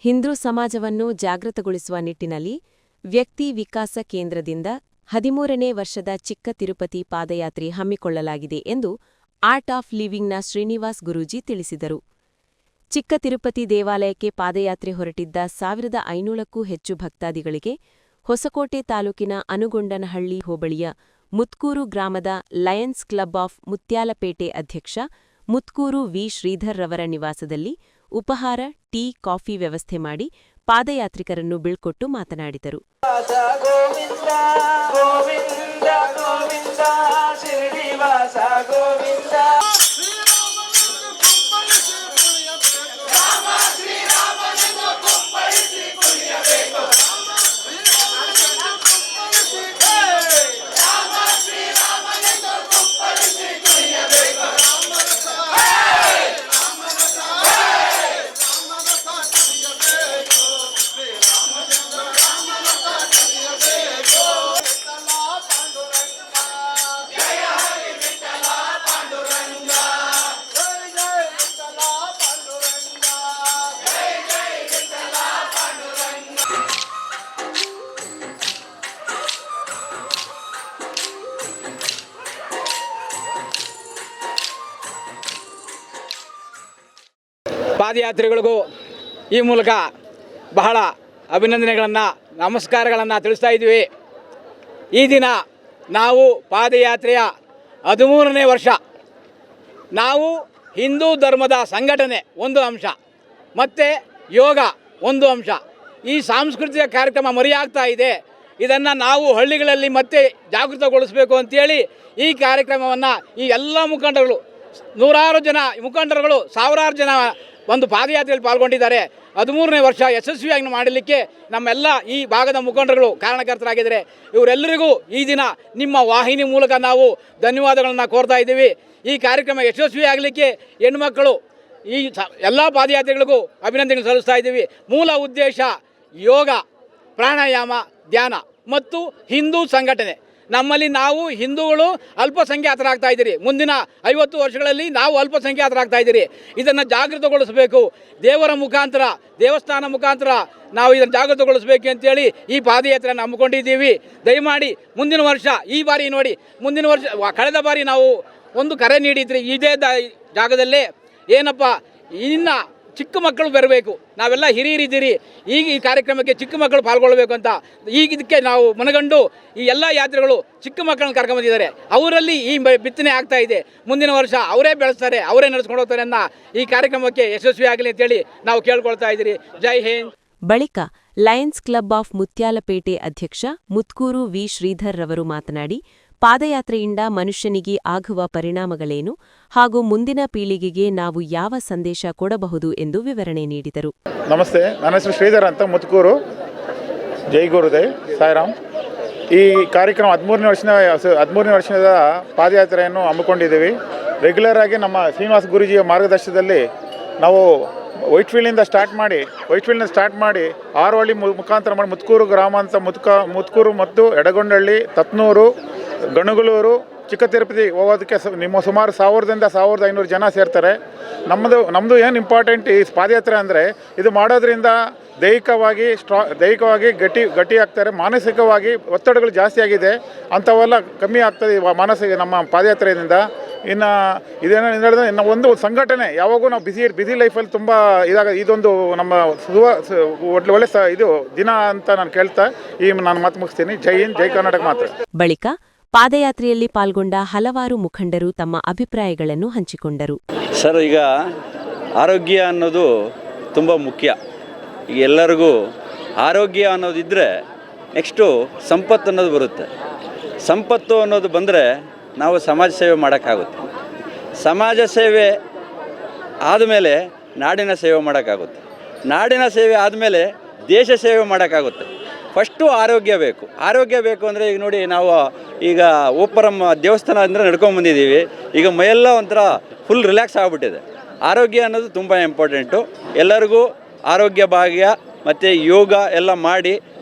ಹಿಂದೂ ಸಮಾಜವನ್ನು ಜಾಗೃತಗೊಳಿಸುವ ನಿಟ್ಟಿನಲ್ಲಿ ವ್ಯಕ್ತಿ ವಿಕಾಸ ಕೇಂದ್ರದಿಂದ 13ನೇ ವರ್ಷದ ಚಿಕ್ಕ ತಿರುಪತಿ ಪಾದಯಾತ್ರೆ ಹಮ್ಮಿಕೊಳ್ಳಲಾಗಿದೆ ಎಂದು ಆರ್ಟ್ ಆಫ್ ಲಿವಿಂಗ್ನ ಶ್ರೀನಿವಾಸ್ ಗುರೂಜಿ ತಿಳಿಸಿದರು. ಚಿಕ್ಕ ತಿರುಪತಿ ದೇವಾಲಯಕ್ಕೆ ಪಾದಯಾತ್ರೆ ಹೊರಟಿದ್ದ 1500ಕ್ಕೂ ಹೆಚ್ಚು ಭಕ್ತಾದಿಗಳಿಗೆ ಹೊಸಕೋಟೆ ತಾಲೂಕಿನ ಅನುಗೊಂಡನಹಳ್ಳಿ ಹೋಬಳಿಯ ಮುತ್ಕೂರು ಗ್ರಾಮದ ಲಯನ್ಸ್ ಕ್ಲಬ್ ಆಫ್ ಮುತ್ಯಾಲಪೇಟೆ ಅಧ್ಯಕ್ಷ ಮುತ್ಕೂರು ವಿ. ಶ್ರೀಧರ್ ರವರ ನಿವಾಸದಲ್ಲಿ ಉಪಹಾರ, ಟೀ, ಕಾಫಿ ವ್ಯವಸ್ಥೆ ಮಾಡಿ ಪಾದಯಾತ್ರಿಕರನ್ನು ಬೀಳ್ಕೊಟ್ಟು ಮಾತನಾಡಿದರು. ಪಾದಯಾತ್ರಿಗಳಿಗೂ ಈ ಮೂಲಕ ಬಹಳ ಅಭಿನಂದನೆಗಳನ್ನು, ನಮಸ್ಕಾರಗಳನ್ನು ತಿಳಿಸ್ತಾ ಇದ್ದೀವಿ. ಈ ದಿನ ನಾವು ಪಾದಯಾತ್ರೆಯ 13ನೇ ವರ್ಷ. ನಾವು ಹಿಂದೂ ಧರ್ಮದ ಸಂಘಟನೆ ಒಂದು ಅಂಶ ಮತ್ತು ಯೋಗ ಒಂದು ಅಂಶ. ಈ ಸಾಂಸ್ಕೃತಿಕ ಕಾರ್ಯಕ್ರಮ ಮರೆಯಾಗ್ತಾ ಇದೆ. ಇದನ್ನು ನಾವು ಹಳ್ಳಿಗಳಲ್ಲಿ ಮತ್ತೆ ಜಾಗೃತಗೊಳಿಸಬೇಕು ಅಂತೇಳಿ ಈ ಕಾರ್ಯಕ್ರಮವನ್ನು ಈ ಎಲ್ಲ ಮುಖಂಡರುಗಳು, ನೂರಾರು ಜನ ಮುಖಂಡರುಗಳು, ಸಾವಿರಾರು ಜನ ಒಂದು ಪಾದಯಾತ್ರೆಯಲ್ಲಿ ಪಾಲ್ಗೊಂಡಿದ್ದಾರೆ. 13ನೇ ವರ್ಷ ಯಶಸ್ವಿಯಾಗಿ ಮಾಡಲಿಕ್ಕೆ ನಮ್ಮೆಲ್ಲ ಈ ಭಾಗದ ಮುಖಂಡರುಗಳು ಕಾರಣಕರ್ತರಾಗಿದ್ದಾರೆ. ಇವರೆಲ್ಲರಿಗೂ ಈ ದಿನ ನಿಮ್ಮ ವಾಹಿನಿ ಮೂಲಕ ನಾವು ಧನ್ಯವಾದಗಳನ್ನು ಕೋರ್ತಾ ಇದ್ದೀವಿ. ಈ ಕಾರ್ಯಕ್ರಮ ಯಶಸ್ವಿಯಾಗಲಿಕ್ಕೆ ಹೆಣ್ಮಕ್ಕಳು ಈ ಎಲ್ಲ ಪಾದಯಾತ್ರೆಗಳಿಗೂ ಅಭಿನಂದನೆ ಸಲ್ಲಿಸ್ತಾ ಇದ್ದೀವಿ. ಮೂಲ ಉದ್ದೇಶ ಯೋಗ, ಪ್ರಾಣಾಯಾಮ, ಧ್ಯಾನ ಮತ್ತು ಹಿಂದೂ ಸಂಘಟನೆ. ನಮ್ಮಲ್ಲಿ ನಾವು ಹಿಂದೂಗಳು ಅಲ್ಪಸಂಖ್ಯಾತರಾಗ್ತಾ ಇದ್ದೀರಿ. ಮುಂದಿನ 50 ವರ್ಷಗಳಲ್ಲಿ ನಾವು ಅಲ್ಪಸಂಖ್ಯಾತರಾಗ್ತಾ ಇದ್ದೀರಿ. ಇದನ್ನು ಜಾಗೃತಗೊಳಿಸಬೇಕು. ದೇವರ ಮುಖಾಂತರ, ದೇವಸ್ಥಾನ ಮುಖಾಂತರ ನಾವು ಇದನ್ನು ಜಾಗೃತಗೊಳಿಸಬೇಕು ಅಂತೇಳಿ ಈ ಪಾದಯಾತ್ರೆಯನ್ನು ಹಮ್ಮಿಕೊಂಡಿದ್ದೀವಿ. ದಯಮಾಡಿ ಮುಂದಿನ ವರ್ಷ, ಈ ಬಾರಿ ನೋಡಿ, ಮುಂದಿನ ವರ್ಷ ಕಳೆದ ಬಾರಿ ನಾವು ಒಂದು ಕರೆ ನೀಡಿದ್ರಿ ಇದೇ ಜಾಗದಲ್ಲೇ. ಏನಪ್ಪ, ಇನ್ನು ಚಿಕ್ಕ ಮಕ್ಕಳು ಬರಬೇಕು, ನಾವೆಲ್ಲ ಹಿರಿಯರಿದ್ದೀರಿ, ಈಗ ಈ ಕಾರ್ಯಕ್ರಮಕ್ಕೆ ಚಿಕ್ಕ ಮಕ್ಕಳು ಪಾಲ್ಗೊಳ್ಳಬೇಕು ಅಂತ ಈಗ ಇದಕ್ಕೆ ನಾವು ಮನಗಂಡು ಈ ಎಲ್ಲ ಯಾತ್ರೆಗಳು ಚಿಕ್ಕ ಮಕ್ಕಳನ್ನ ಕರ್ಕೊಂಬಂದಿದ್ದಾರೆ. ಅವರಲ್ಲಿ ಈ ಬಿತ್ತನೆ ಆಗ್ತಾ ಇದೆ. ಮುಂದಿನ ವರ್ಷ ಅವರೇ ಬೆಳೆಸ್ತಾರೆ, ಅವರೇ ನಡೆಸ್ಕೊಂಡು ಹೋಗ್ತಾರೆ ಅನ್ನೋ ಈ ಕಾರ್ಯಕ್ರಮಕ್ಕೆ ಯಶಸ್ವಿಯಾಗಲಿ ಅಂತೇಳಿ ನಾವು ಕೇಳ್ಕೊಳ್ತಾ ಇದ್ದೀರಿ. ಜೈ ಹಿಂದ್. ಬಳಿಕ ಲಯನ್ಸ್ ಕ್ಲಬ್ ಆಫ್ ಮುತ್ಯಾಲಪೇಟೆ ಅಧ್ಯಕ್ಷ ಮುತ್ಕೂರು ವಿ. ಶ್ರೀಧರ್ ರವರು ಮಾತನಾಡಿ, ಪಾದಯಾತ್ರೆಯಿಂದ ಮನುಷ್ಯನಿಗೆ ಆಗುವ ಪರಿಣಾಮಗಳೇನು ಹಾಗೂ ಮುಂದಿನ ಪೀಳಿಗೆಗೆ ನಾವು ಯಾವ ಸಂದೇಶ ಕೊಡಬಹುದು ಎಂದು ವಿವರಣೆ ನೀಡಿದರು. ನಮಸ್ತೆ, ನನ್ನ ಹೆಸರು ಶ್ರೀಧರ್ ಅಂತ, ಮುತ್ಕೂರು. ಜೈ ಗುರುದೇವ್ ಸಾಯಿರಾಮ್. ಈ ಕಾರ್ಯಕ್ರಮ 13ನೇ ವರ್ಷದ ಪಾದಯಾತ್ರೆಯನ್ನು ಹಮ್ಮಿಕೊಂಡಿದ್ದೀವಿ. ರೆಗ್ಯುಲರ್ ಆಗಿ ನಮ್ಮ ಶ್ರೀನಿವಾಸ ಗುರೂಜಿಯ ಮಾರ್ಗದರ್ಶನದಲ್ಲಿ ನಾವು ವೈಟ್ಫೀಲ್ಡಿಂದ ಸ್ಟಾರ್ಟ್ ಮಾಡಿ ಆರೋಹಳ್ಳಿ ಮುಖಾಂತರ ಮಾಡಿ ಮುತ್ಕೂರು ಗ್ರಾಮ ಅಂತ ಮುತ್ಕೂರು ಮತ್ತು ಎಡಗೊಂಡಹಳ್ಳಿ, ತತ್ನೂರು, ಗಣಗಲೂರು, ಚಿಕ್ಕ ತಿರುಪತಿ ಹೋಗೋದಕ್ಕೆ ನಿಮ್ಮ ಸುಮಾರು 1000ರಿಂದ 1500 ಜನ ಸೇರ್ತಾರೆ. ನಮ್ಮದು ಏನು ಇಂಪಾರ್ಟೆಂಟ್ ಈ ಪಾದಯಾತ್ರೆ ಅಂದರೆ, ಇದು ಮಾಡೋದ್ರಿಂದ ದೈಹಿಕವಾಗಿ ಗಟ್ಟಿ ಆಗ್ತಾರೆ. ಮಾನಸಿಕವಾಗಿ ಒತ್ತಡಗಳು ಜಾಸ್ತಿ ಆಗಿದೆ, ಅಂಥವೆಲ್ಲ ಕಮ್ಮಿ ಆಗ್ತದೆ ನಮ್ಮ ಪಾದಯಾತ್ರೆಯಿಂದ. ಇನ್ನು ಇದೇನೋ ಹೇಳಿದ್ರೆ, ಇನ್ನು ಒಂದು ಸಂಘಟನೆ ಯಾವಾಗೂ ನಾವು ಬಿಸಿ ಲೈಫಲ್ಲಿ ತುಂಬ ಇದೊಂದು ನಮ್ಮ ಒಳ್ಳೆ ಇದು ದಿನ ಅಂತ ನಾನು ಕೇಳ್ತಾ ನಾನು ಮಾತು ಮುಗಿಸ್ತೀನಿ. ಜೈ ಹಿಂದ್, ಜೈ ಕರ್ನಾಟಕ ಮಾತ್ರ. ಬಳಿಕ ಪಾದಯಾತ್ರೆಯಲ್ಲಿ ಪಾಲ್ಗೊಂಡ ಹಲವಾರು ಮುಖಂಡರು ತಮ್ಮ ಅಭಿಪ್ರಾಯಗಳನ್ನು ಹಂಚಿಕೊಂಡರು. ಸರ್, ಈಗ ಆರೋಗ್ಯ ಅನ್ನೋದು ತುಂಬ ಮುಖ್ಯ. ಈಗ ಎಲ್ಲರಿಗೂ ಆರೋಗ್ಯ ಅನ್ನೋದಿದ್ದರೆ ನೆಕ್ಸ್ಟು ಸಂಪತ್ತು ಅನ್ನೋದು ಬರುತ್ತೆ. ಸಂಪತ್ತು ಅನ್ನೋದು ಬಂದರೆ ನಾವು ಸಮಾಜ ಸೇವೆ ಮಾಡೋಕ್ಕಾಗುತ್ತೆ. ಸಮಾಜ ಸೇವೆ ಆದಮೇಲೆ ನಾಡಿನ ಸೇವೆ ಮಾಡೋಕ್ಕಾಗುತ್ತೆ. ನಾಡಿನ ಸೇವೆ ಆದಮೇಲೆ ದೇಶ ಸೇವೆ ಮಾಡೋಕ್ಕಾಗುತ್ತೆ. ಫಸ್ಟು ಆರೋಗ್ಯ ಬೇಕು ಅಂದರೆ, ಈಗ ನೋಡಿ, ನಾವು ಈಗ ಓಪರಮ್ಮ ದೇವಸ್ಥಾನ ಅಂದರೆ ನಡ್ಕೊಂಬಂದಿದ್ದೀವಿ. ಈಗ ಮೈಯೆಲ್ಲ ಒಂಥರ ಫುಲ್ ರಿಲ್ಯಾಕ್ಸ್ ಆಗಿಬಿಟ್ಟಿದೆ. ಆರೋಗ್ಯ ಅನ್ನೋದು ತುಂಬ ಇಂಪಾರ್ಟೆಂಟು. ಎಲ್ಲರಿಗೂ ಆರೋಗ್ಯ ಭಾಗ್ಯ ಮತ್ತು ಯೋಗ ಎಲ್ಲ ಮಾಡಿ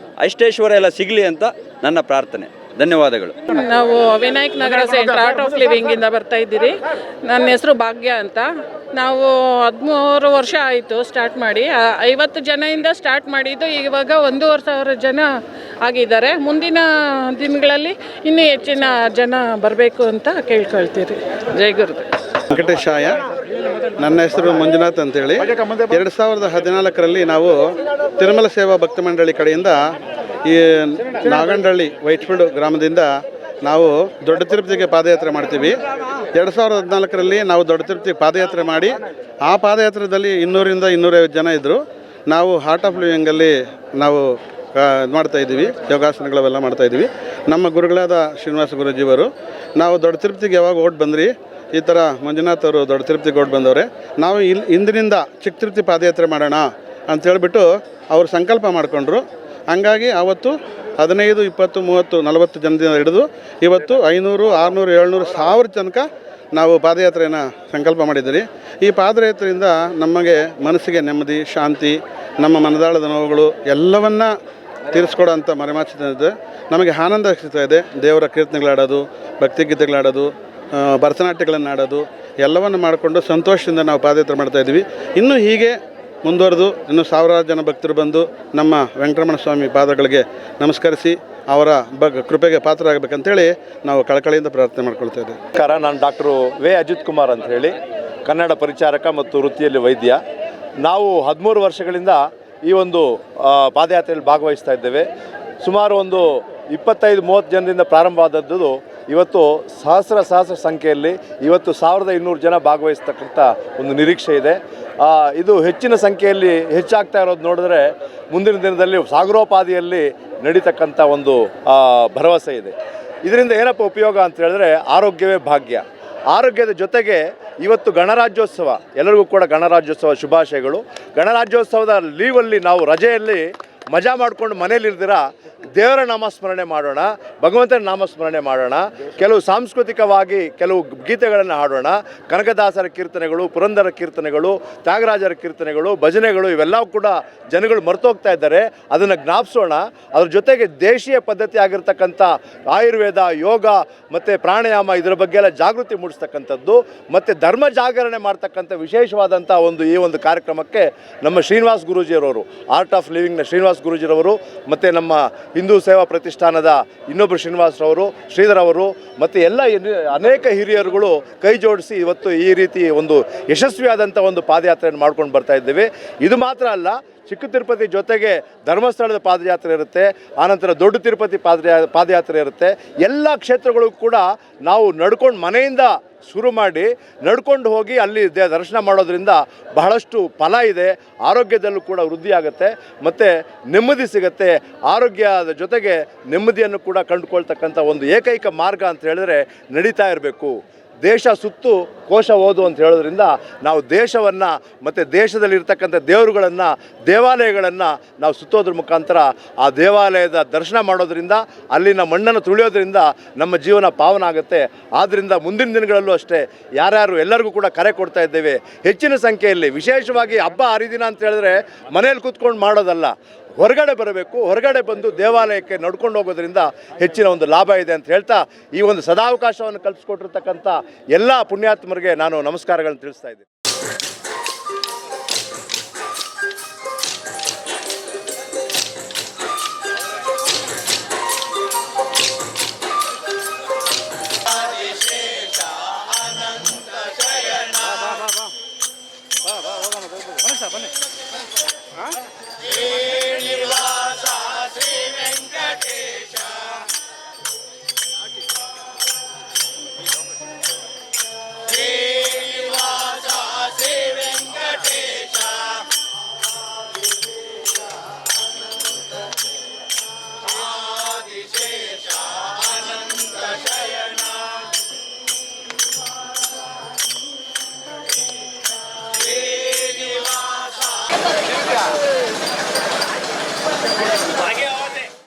ಅಷ್ಟೈಶ್ವರ್ಯ ಎಲ್ಲ ಸಿಗಲಿ ಅಂತ ನನ್ನ ಪ್ರಾರ್ಥನೆ. ಧನ್ಯವಾದಗಳು. ನಾವು ವಿನಾಯಕ್ ನಗರ ಸೆಂಟರ್ ಆರ್ಟ್ ಆಫ್ ಲಿವಿಂಗಿಂದ ಬರ್ತಾ ಇದ್ದೀರಿ. ನನ್ನ ಹೆಸರು ಭಾಗ್ಯ ಅಂತ. ನಾವು 13 ವರ್ಷ ಆಯಿತು ಸ್ಟಾರ್ಟ್ ಮಾಡಿ. 50 ಜನದಿಂದ ಸ್ಟಾರ್ಟ್ ಮಾಡಿದ್ದು ಇವಾಗ 1,500 ಜನ ಆಗಿದ್ದಾರೆ. ಮುಂದಿನ ದಿನಗಳಲ್ಲಿ ಇನ್ನೂ ಹೆಚ್ಚಿನ ಜನ ಬರಬೇಕು ಅಂತ ಕೇಳ್ಕೊಳ್ತೀರಿ. ಜೈ ಗುರುದೇವ್. ವೆಂಕಟೇಶಾಯ. ನನ್ನ ಹೆಸರು ಮಂಜುನಾಥ್ ಅಂತೇಳಿ. 2014ರಲ್ಲಿ ನಾವು ತಿರುಮಲ ಸೇವಾ ಭಕ್ತ ಮಂಡಳಿ ಕಡೆಯಿಂದ ಈ ನಾಗಂಡಹಳ್ಳಿ ವೈಟ್ಫೀಲ್ಡ್ ಗ್ರಾಮದಿಂದ ನಾವು ದೊಡ್ಡ ತಿರುಪತಿಗೆ ಪಾದಯಾತ್ರೆ ಮಾಡ್ತೀವಿ. 2014ರಲ್ಲಿ ನಾವು ದೊಡ್ಡ ತಿರುಪತಿಗೆ ಪಾದಯಾತ್ರೆ ಮಾಡಿ ಆ ಪಾದಯಾತ್ರೆಯಲ್ಲಿ 200ರಿಂದ 250 ಜನ ಇದ್ದರು. ನಾವು ಹಾರ್ಟ್ ಆಫ್ ಲಿವಿಂಗಲ್ಲಿ ನಾವು ಮಾಡ್ತಾಯಿದ್ದೀವಿ, ಯೋಗಾಸನಗಳೆಲ್ಲ ಮಾಡ್ತಾಯಿದ್ದೀವಿ. ನಮ್ಮ ಗುರುಗಳಾದ ಶ್ರೀನಿವಾಸ ಗುರೂಜಿಯವರು ನಾವು ದೊಡ್ಡ ತಿರುಪತಿಗೆ ಯಾವಾಗ ಓಟ್ ಬಂದ್ರಿ, ಈ ಥರ ಮಂಜುನಾಥ್ ಅವರು ದೊಡ್ಡ ತಿರುಪತಿಗೆ ಓಟ್ ಬಂದವ್ರೆ, ನಾವು ಇಂದಿನಿಂದ ಚಿಕ್ಕ ತಿರುಪತಿ ಪಾದಯಾತ್ರೆ ಮಾಡೋಣ ಅಂತೇಳ್ಬಿಟ್ಟು ಅವರು ಸಂಕಲ್ಪ ಮಾಡಿಕೊಂಡ್ರು. ಹಂಗಾಗಿ ಆವತ್ತು 15, 20, 30, 40 ಜನದಿಂದ ಹಿಡಿದು ಇವತ್ತು 500, 600, 700, 1000 ತನಕ ನಾವು ಪಾದಯಾತ್ರೆಯನ್ನು ಸಂಕಲ್ಪ ಮಾಡಿದ್ದೀರಿ. ಈ ಪಾದಯಾತ್ರೆಯಿಂದ ನಮಗೆ ಮನಸ್ಸಿಗೆ ನೆಮ್ಮದಿ, ಶಾಂತಿ, ನಮ್ಮ ಮನದಾಳದ ನೋವುಗಳು ಎಲ್ಲವನ್ನ ತೀರಿಸ್ಕೊಡೋಂಥ ಮರೆಮಾಚಿದೆ. ನಮಗೆ ಆನಂದ ಸಿಗ್ತಾ ಇದೆ. ದೇವರ ಕೀರ್ತನೆಗಳಾಡೋದು, ಭಕ್ತಿಗೀತೆಗಳಾಡೋದು, ಭರತನಾಟ್ಯಗಳನ್ನು ಆಡೋದು ಎಲ್ಲವನ್ನು ಮಾಡಿಕೊಂಡು ಸಂತೋಷದಿಂದ ನಾವು ಪಾದಯಾತ್ರೆ ಮಾಡ್ತಾಯಿದ್ವಿ. ಇನ್ನೂ ಹೀಗೆ ಮುಂದುವರೆದು ಇನ್ನೂ ಸಾವಿರಾರು ಜನ ಭಕ್ತರು ಬಂದು ನಮ್ಮ ವೆಂಕಟರಮಣ ಸ್ವಾಮಿ ಪಾದಗಳಿಗೆ ನಮಸ್ಕರಿಸಿ ಅವರ ಕೃಪೆಗೆ ಪಾತ್ರರಾಗಬೇಕಂತೇಳಿ ನಾವು ಕಳಕಳಿಯಿಂದ ಪ್ರಾರ್ಥನೆ ಮಾಡ್ಕೊಳ್ತಾ ಇದ್ದೀವಿ. ನಮಸ್ಕಾರ. ನಾನು ಡಾಕ್ಟರ್ ವೆ ಅಜಿತ್ ಕುಮಾರ್ ಅಂತ ಹೇಳಿ, ಕನ್ನಡ ಪರಿಚಾರಕ ಮತ್ತು ವೃತ್ತಿಯಲ್ಲಿ ವೈದ್ಯ. ನಾವು 13 ವರ್ಷಗಳಿಂದ ಈ ಒಂದು ಪಾದಯಾತ್ರೆಯಲ್ಲಿ ಭಾಗವಹಿಸ್ತಾ ಇದ್ದೇವೆ. ಸುಮಾರು ಒಂದು 25-30 ಜನರಿಂದ ಪ್ರಾರಂಭವಾದದ್ದು ಇವತ್ತು ಸಹಸ್ರ ಸಂಖ್ಯೆಯಲ್ಲಿ ಇವತ್ತು 1200 ಜನ ಭಾಗವಹಿಸ್ತಕ್ಕಂಥ ಒಂದು ನಿರೀಕ್ಷೆ ಇದೆ. ಇದು ಹೆಚ್ಚಿನ ಸಂಖ್ಯೆಯಲ್ಲಿ ಹೆಚ್ಚಾಗ್ತಾ ಇರೋದು ನೋಡಿದ್ರೆ ಮುಂದಿನ ದಿನದಲ್ಲಿ ಸಾಗರೋಪಾದಿಯಲ್ಲಿ ನಡೀತಕ್ಕಂಥ ಒಂದು ಭರವಸೆ ಇದೆ. ಇದರಿಂದ ಏನಪ್ಪ ಉಪಯೋಗ ಅಂತ ಹೇಳಿದ್ರೆ ಆರೋಗ್ಯವೇ ಭಾಗ್ಯ. ಆರೋಗ್ಯದ ಜೊತೆಗೆ ಇವತ್ತು ಗಣರಾಜ್ಯೋತ್ಸವ, ಎಲ್ಲರಿಗೂ ಕೂಡ ಗಣರಾಜ್ಯೋತ್ಸವ ಶುಭಾಶಯಗಳು. ಗಣರಾಜ್ಯೋತ್ಸವದ ಲೀವಲ್ಲಿ ನಾವು ರಜೆಯಲ್ಲಿ ಮಜಾ ಮಾಡಿಕೊಂಡು ಮನೇಲಿರ್ದಿರ ದೇವರ ನಾಮಸ್ಮರಣೆ ಮಾಡೋಣ, ಭಗವಂತನ ನಾಮಸ್ಮರಣೆ ಮಾಡೋಣ, ಕೆಲವು ಸಾಂಸ್ಕೃತಿಕವಾಗಿ ಕೆಲವು ಗೀತೆಗಳನ್ನು ಹಾಡೋಣ. ಕನಕದಾಸರ ಕೀರ್ತನೆಗಳು, ಪುರಂದರ ಕೀರ್ತನೆಗಳು, ತ್ಯಾಗರಾಜರ ಕೀರ್ತನೆಗಳು, ಭಜನೆಗಳು ಇವೆಲ್ಲವೂ ಕೂಡ ಜನಗಳು ಮರ್ತೋಗ್ತಾ ಇದ್ದಾರೆ. ಅದನ್ನು ಜ್ಞಾಪಿಸೋಣ. ಅದ್ರ ಜೊತೆಗೆ ದೇಶೀಯ ಪದ್ಧತಿ ಆಗಿರ್ತಕ್ಕಂಥ ಆಯುರ್ವೇದ, ಯೋಗ ಮತ್ತು ಪ್ರಾಣಾಯಾಮ ಇದರ ಬಗ್ಗೆ ಎಲ್ಲ ಜಾಗೃತಿ ಮೂಡಿಸ್ತಕ್ಕಂಥದ್ದು ಮತ್ತು ಧರ್ಮ ಜಾಗರಣೆ ಮಾಡ್ತಕ್ಕಂಥ ವಿಶೇಷವಾದಂಥ ಈ ಒಂದು ಕಾರ್ಯಕ್ರಮಕ್ಕೆ ನಮ್ಮ ಶ್ರೀನಿವಾಸ ಗುರೂಜಿಯರವರು, ಆರ್ಟ್ ಆಫ್ ಲಿವಿಂಗ್ನ ಶ್ರೀನಿವಾಸ ಗುರೂಜಿರವರು ಮತ್ತು ನಮ್ಮ ಹಿಂದೂ ಸೇವಾ ಪ್ರತಿಷ್ಠಾನದ ಇನ್ನೊಬ್ಬರು ಶ್ರೀನಿವಾಸರವರು, ಶ್ರೀಧರ್ ಅವರು ಮತ್ತು ಎಲ್ಲ ಅನೇಕ ಹಿರಿಯರುಗಳು ಕೈ ಜೋಡಿಸಿ ಇವತ್ತು ಈ ರೀತಿ ಒಂದು ಯಶಸ್ವಿಯಾದಂಥ ಒಂದು ಪಾದಯಾತ್ರೆಯನ್ನು ಮಾಡ್ಕೊಂಡು ಬರ್ತಾ ಇದ್ದೇವೆ. ಇದು ಮಾತ್ರ ಅಲ್ಲ, ಚಿಕ್ಕ ತಿರುಪತಿ ಜೊತೆಗೆ ಧರ್ಮಸ್ಥಳದ ಪಾದಯಾತ್ರೆ ಇರುತ್ತೆ, ಆನಂತರ ದೊಡ್ಡ ತಿರುಪತಿ ಪಾದಯಾತ್ರೆ ಇರುತ್ತೆ. ಎಲ್ಲ ಕ್ಷೇತ್ರಗಳು ಕೂಡ ನಾವು ನಡ್ಕೊಂಡು ಮನೆಯಿಂದ ಶುರು ಮಾಡಿ ನಡ್ಕೊಂಡು ಹೋಗಿ ಅಲ್ಲಿ ದರ್ಶನ ಮಾಡೋದ್ರಿಂದ ಬಹಳಷ್ಟು ಫಲ ಇದೆ. ಆರೋಗ್ಯದಲ್ಲೂ ಕೂಡ ವೃದ್ಧಿ ಆಗುತ್ತೆ ಮತ್ತು ನೆಮ್ಮದಿ ಸಿಗುತ್ತೆ. ಆರೋಗ್ಯದ ಜೊತೆಗೆ ನೆಮ್ಮದಿಯನ್ನು ಕೂಡ ಕಂಡುಕೊಳ್ತಕ್ಕಂಥ ಒಂದು ಏಕೈಕ ಮಾರ್ಗ ಅಂತ ಹೇಳಿದ್ರೆ ನಡೀತಾ ಇರಬೇಕು. ದೇಶ ಸುತ್ತು ಕೋಶ ಓದು ಅಂತ ಹೇಳೋದ್ರಿಂದ ನಾವು ದೇಶವನ್ನು ಮತ್ತು ದೇಶದಲ್ಲಿರ್ತಕ್ಕಂಥ ದೇವರುಗಳನ್ನು, ದೇವಾಲಯಗಳನ್ನು ನಾವು ಸುತ್ತೋದ್ರ ಮುಖಾಂತರ ಆ ದೇವಾಲಯದ ದರ್ಶನ ಮಾಡೋದ್ರಿಂದ, ಅಲ್ಲಿನ ಮಣ್ಣನ್ನು ತುಳಿಯೋದ್ರಿಂದ ನಮ್ಮ ಜೀವನ ಪಾವನ ಆಗುತ್ತೆ. ಆದ್ದರಿಂದ ಮುಂದಿನ ದಿನಗಳಲ್ಲೂ ಅಷ್ಟೇ ಯಾರ್ಯಾರು ಎಲ್ಲರಿಗೂ ಕೂಡ ಕರೆ ಕೊಡ್ತಾ ಇದ್ದೇವೆ. ಹೆಚ್ಚಿನ ಸಂಖ್ಯೆಯಲ್ಲಿ, ವಿಶೇಷವಾಗಿ ಹಬ್ಬ ಹರಿದಿನ ಅಂತ ಹೇಳಿದ್ರೆ ಮನೇಲಿ ಕೂತ್ಕೊಂಡು ಮಾಡೋದಲ್ಲ, ಹೊರಗಡೆ ಬರಬೇಕು. ಹೊರಗಡೆ ಬಂದು ದೇವಾಲಯಕ್ಕೆ ನಡ್ಕೊಂಡು ಹೋಗೋದ್ರಿಂದ ಹೆಚ್ಚಿನ ಒಂದು ಲಾಭ ಇದೆ ಅಂತ ಹೇಳ್ತಾ ಈ ಒಂದು ಸದಾವಕಾಶವನ್ನು ಕಲ್ಪಿಸ್ಕೊಟ್ಟಿರ್ತಕ್ಕಂಥ ಎಲ್ಲ ಪುಣ್ಯಾತ್ಮರಿಗೆ ನಾನು ನಮಸ್ಕಾರಗಳನ್ನು ತಿಳಿಸ್ತಾ ಇದ್ದೀನಿ. ಶ್ರೀನಿವಾಸ ಶ್ರೀ ವೆಂಕಟೇಶ